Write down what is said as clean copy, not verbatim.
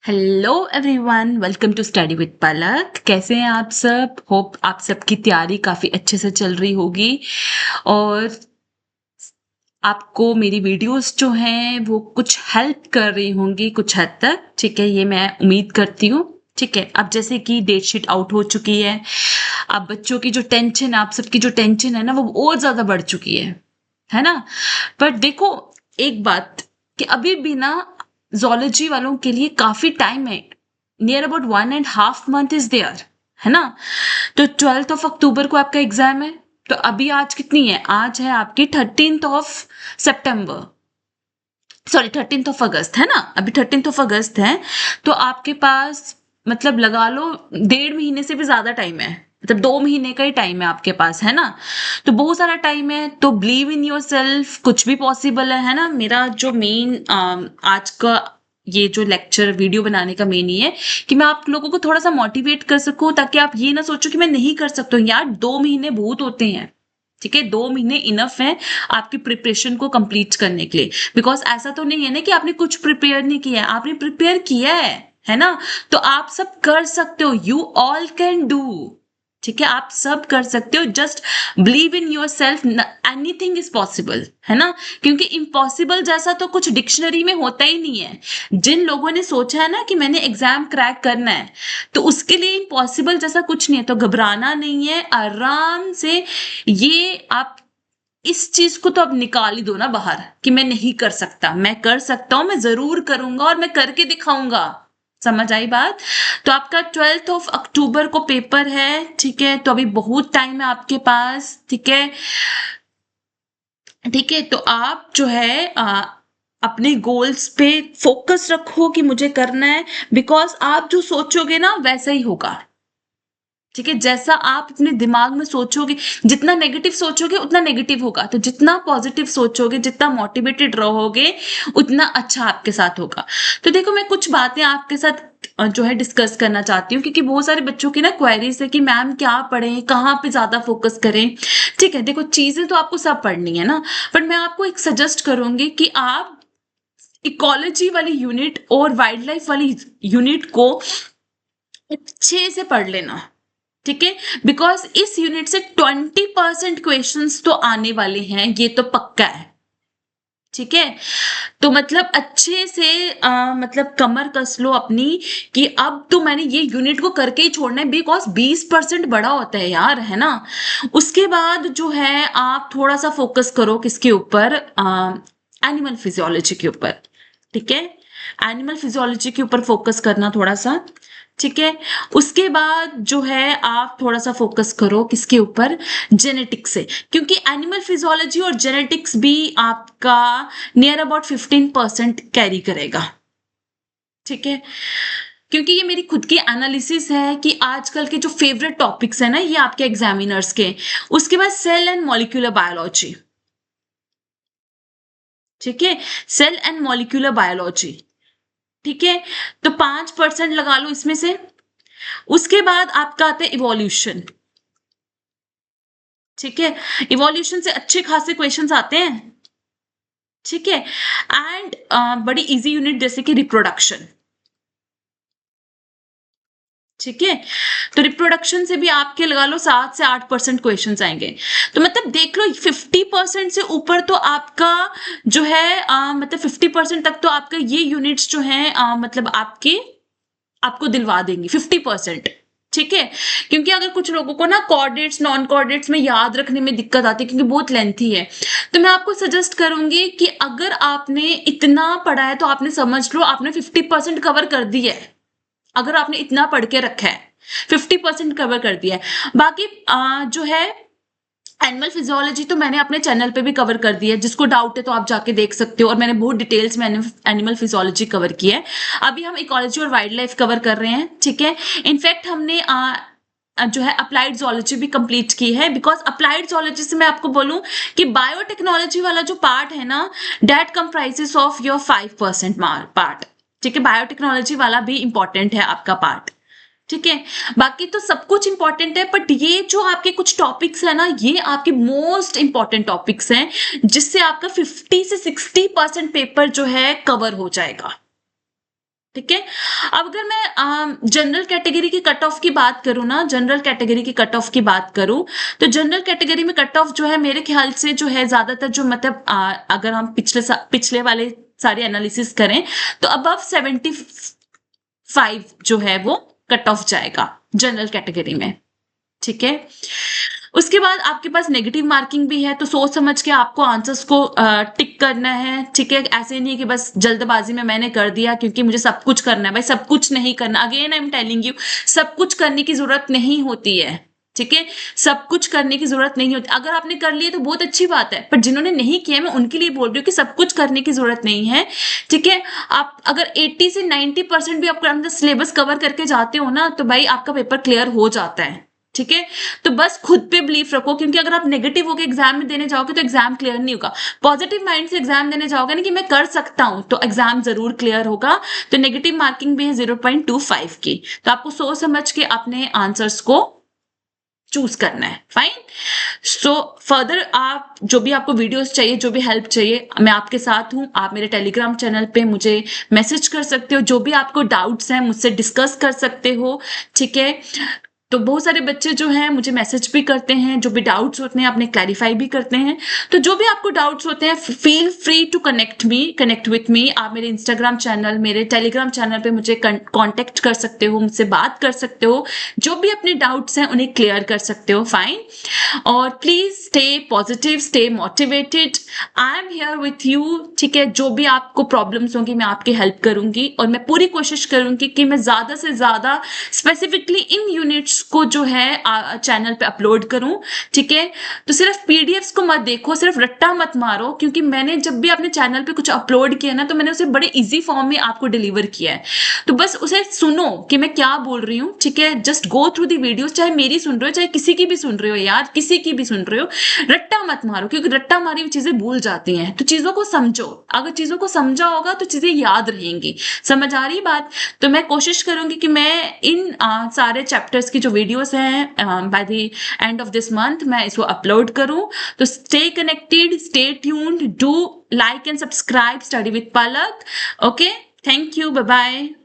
Hello everyone, welcome to study with Palak. कैसे हैं आप सब? होप आप सबकी तैयारी काफ़ी अच्छे से चल रही होगी और आपको मेरी वीडियोस जो हैं वो कुछ हेल्प कर रही होंगी कुछ हद तक। ठीक है, ये मैं उम्मीद करती हूँ। ठीक है, अब जैसे कि डेट शीट आउट हो चुकी है, अब बच्चों की जो टेंशन, आप सबकी जो टेंशन है ना, वो और ज़्यादा बढ़ चुकी है ना। पर देखो एक बात कि अभी भी ना ज़ूलॉजी वालों के लिए काफ़ी टाइम है। Near about 1.5 month is there, है ना। तो 12 अक्टूबर को आपका एग्जाम है। तो अभी आज कितनी है? आज है आपकी 13 सितंबर, सॉरी 13 अगस्त, है ना। अभी 13 अगस्त है। तो आपके पास मतलब लगा लो 1.5 महीने से भी ज्यादा टाइम है, मतलब 2 महीने का ही टाइम है आपके पास, है ना। तो बहुत सारा टाइम है, तो बिलीव इन योर सेल्फ, कुछ भी पॉसिबल है ना। मेरा जो मेन आज का ये जो लेक्चर वीडियो बनाने का मेन ही है कि मैं आप लोगों को थोड़ा सा मोटिवेट कर सकूं, ताकि आप ये ना सोचो कि मैं नहीं कर सकता हूँ। यार 2 महीने बहुत होते हैं। ठीक है, 2 महीने इनफ है आपकी प्रिपरेशन को कंप्लीट करने के लिए। बिकॉज ऐसा तो नहीं है ना कि आपने कुछ प्रिपेयर नहीं किया है, आपने प्रिपेयर किया है ना। तो आप सब कर सकते हो, यू ऑल कैन डू। ठीक है, आप सब कर सकते हो। Just believe in your self, anything is possible, है ना। क्योंकि इम्पॉसिबल जैसा तो कुछ डिक्शनरी में होता ही नहीं है। जिन लोगों ने सोचा है ना कि मैंने एग्जाम क्रैक करना है, तो उसके लिए इम्पॉसिबल जैसा कुछ नहीं है। तो घबराना नहीं है, आराम से ये आप इस चीज को तो अब निकाल ही दो ना बाहर कि मैं नहीं कर सकता। मैं कर सकता हूं, मैं जरूर करूंगा और मैं करके दिखाऊंगा। समझ आई बात? तो आपका 12 अक्टूबर को पेपर है। ठीक है, तो अभी बहुत टाइम है आपके पास। ठीक है, ठीक है। तो आप जो है अपने गोल्स पे फोकस रखो कि मुझे करना है। बिकॉज आप जो सोचोगे ना वैसा ही होगा। ठीक है, जैसा आप अपने दिमाग में सोचोगे, जितना नेगेटिव सोचोगे उतना नेगेटिव होगा। तो जितना पॉजिटिव सोचोगे, जितना मोटिवेटेड रहोगे, उतना अच्छा आपके साथ होगा। तो देखो, मैं कुछ बातें आपके साथ जो है डिस्कस करना चाहती हूँ, क्योंकि बहुत सारे बच्चों की ना क्वेरीज है कि मैम क्या पढ़ें, कहाँ पे ज्यादा फोकस करें। ठीक है, देखो चीजें तो आपको सब पढ़नी है ना, पर मैं आपको एक सजेस्ट करूंगी कि आप इकोलॉजी वाली यूनिट और वाइल्ड लाइफ वाली यूनिट को अच्छे से पढ़ लेना। ठीक है, बिकॉज इस यूनिट से 20% क्वेश्चंस तो आने वाले हैं, ये तो पक्का है। ठीक है, तो मतलब अच्छे से मतलब कमर कस लो अपनी कि अब तो मैंने ये यूनिट को करके ही छोड़ना है। बिकॉज 20% बड़ा होता है यार, है ना। उसके बाद जो है आप थोड़ा सा फोकस करो किसके ऊपर, एनिमल फिजियोलॉजी के ऊपर। ठीक है, एनिमल फिजियोलॉजी के ऊपर फोकस करना थोड़ा सा। ठीक है, उसके बाद जो है आप थोड़ा सा फोकस करो किसके ऊपर, जेनेटिक्स से। क्योंकि एनिमल फिजियोलॉजी और जेनेटिक्स भी आपका नियर अबाउट 15% कैरी करेगा। ठीक है, क्योंकि ये मेरी खुद की एनालिसिस है कि आजकल के जो फेवरेट टॉपिक्स है ना ये आपके एग्जामिनर्स के। उसके बाद सेल एंड मॉलिक्यूलर बायोलॉजी। ठीक है, सेल एंड मॉलिक्यूलर बायोलॉजी। ठीक है, तो 5% लगा लो इसमें से। उसके बाद आपका आता है इवोल्यूशन। ठीक है, इवोल्यूशन से अच्छे खासे क्वेश्चंस आते हैं। ठीक है, एंड बड़ी इजी यूनिट जैसे कि रिप्रोडक्शन। ठीक है, तो रिप्रोडक्शन से भी आपके लगा लो 7 से 8% क्वेश्चंस आएंगे। तो मतलब देख लो 50% से ऊपर तो आपका जो है मतलब 50% तक तो आपका ये यूनिट्स जो है मतलब आपको दिलवा देंगी 50%। ठीक है, क्योंकि अगर कुछ लोगों को ना कोऑर्डिनेट्स नॉन कोऑर्डिनेट्स में याद रखने में दिक्कत आती है क्योंकि बहुत लेंथी है, तो मैं आपको सजेस्ट करूंगी कि अगर आपने इतना पढ़ा है तो आपने समझ लो आपने 50% कवर कर दी है। अगर आपने इतना पढ़ के रखा है 50% कवर कर दिया है। बाकी जो है एनिमल फिजियोलॉजी तो मैंने अपने चैनल पे भी कवर कर दिया है, जिसको डाउट है तो आप जाके देख सकते हो। और मैंने बहुत डिटेल्स में एनिमल फिजियोलॉजी कवर किया है। अभी हम इकोलॉजी और वाइल्ड लाइफ कवर कर रहे हैं। ठीक है, इनफैक्ट हमने जो है अप्लाइड जोलॉजी भी कंप्लीट की है। बिकॉज अप्लाइड जोलॉजी से मैं आपको बोलूं कि बायोटेक्नोलॉजी वाला जो पार्ट है ना, that comprises of your 5% part. ठीक है, बायोटेक्नोलॉजी वाला भी इंपॉर्टेंट है आपका पार्ट। ठीक है, बाकी तो सब कुछ इंपॉर्टेंट है, बट ये जो आपके कुछ टॉपिक्स है ना, ये आपके मोस्ट इंपॉर्टेंट टॉपिक्स हैं, जिससे आपका 50 से 60% पेपर जो है कवर हो जाएगा। ठीक है। अब अगर मैं जनरल कैटेगरी की कट ऑफ की बात करूँ ना, जनरल कैटेगरी की कट ऑफ की बात करूँ, तो जनरल कैटेगरी में कट ऑफ जो है मेरे ख्याल से जो है ज्यादातर जो मतलब अगर हम पिछले वाले सारे एनालिसिस करें तो अबव 75 जो है वो कट ऑफ जाएगा जनरल कैटेगरी में। ठीक है। उसके बाद आपके पास नेगेटिव मार्किंग भी है, तो सोच समझ के आपको आंसर्स को टिक करना है। ठीक है। ऐसे नहीं कि बस जल्दबाजी में मैंने कर दिया क्योंकि मुझे सब कुछ करना है। भाई सब कुछ नहीं करना, again I am telling you, सब कुछ करने की जरूरत नहीं होती है। ठीक है। सब कुछ करने की जरूरत नहीं होती। अगर आपने कर लिया तो बहुत अच्छी बात है, पर जिन्होंने नहीं किया मैं उनके लिए बोल रही हूँ कि सब कुछ करने की जरूरत नहीं है। ठीक है। आप अगर 80 से 90% भी आप अंदर सिलेबस कवर करके जाते हो ना, तो भाई आपका पेपर क्लियर हो जाता है। ठीक है। तो बस खुद पे बिलीफ रखो, क्योंकि अगर आप नेगेटिव होकर एग्जाम में देने जाओगे तो एग्जाम क्लियर नहीं होगा। पॉजिटिव माइंड से एग्जाम देने जाओगे ना कि मैं कर सकता हूं, तो एग्जाम जरूर क्लियर होगा। तो नेगेटिव मार्किंग भी है 0.25 की, तो आपको सोच समझ के अपने आंसर्स को चूज करना है। फाइन। सो फर्दर आप जो भी आपको वीडियोस चाहिए, जो भी हेल्प चाहिए, मैं आपके साथ हूं। आप मेरे टेलीग्राम चैनल पे मुझे मैसेज कर सकते हो, जो भी आपको डाउट्स हैं मुझसे डिस्कस कर सकते हो। ठीक है। तो बहुत सारे बच्चे जो हैं मुझे मैसेज भी करते हैं, जो भी डाउट्स होते हैं अपने क्लैरिफाई भी करते हैं। तो जो भी आपको डाउट्स होते हैं feel free to connect with me. आप मेरे इंस्टाग्राम चैनल, मेरे टेलीग्राम चैनल पे मुझे कांटेक्ट कर सकते हो, मुझसे बात कर सकते हो, जो भी अपने डाउट्स हैं उन्हें क्लियर कर सकते हो। फाइन। और please stay positive, stay motivated, I am here with you. ठीक है। जो भी आपको प्रॉब्लम्स होंगी मैं आपकी हेल्प करूंगी, और मैं पूरी कोशिश करूंगी कि मैं ज्यादा से ज्यादा स्पेसिफिकली इन यूनिट्स को जो है चैनल पे अपलोड करूं। ठीक है। तो सिर्फ पीडीएफ्स को मत देखो, सिर्फ रट्टा मत मारो, क्योंकि मैंने जब भी अपने चैनल पे कुछ अपलोड किया ना, तो मैंने उसे बड़े इजी फॉर्म में आपको डिलीवर किया है। तो बस उसे सुनो कि मैं क्या बोल रही हूँ। ठीक है। Just go through the videos, चाहे मेरी सुन रहे हो चाहे किसी की भी सुन रहे हो यार, किसी की भी सुन रहे हो, रट्टा मत मारो, क्योंकि रट्टा मारी हुई चीजें भूल जाती हैं। तो चीजों को समझो, अगर चीजों को समझा होगा तो चीजें याद रहेंगी। समझ आ रही बात। तो मैं कोशिश करूंगी कि मैं इन सारे चैप्टर्स की जो वीडियोस हैं by the end of this month मैं इसको अपलोड करूं। तो stay connected, stay tuned, do like and subscribe study with Palak. Okay, thank you, bye bye.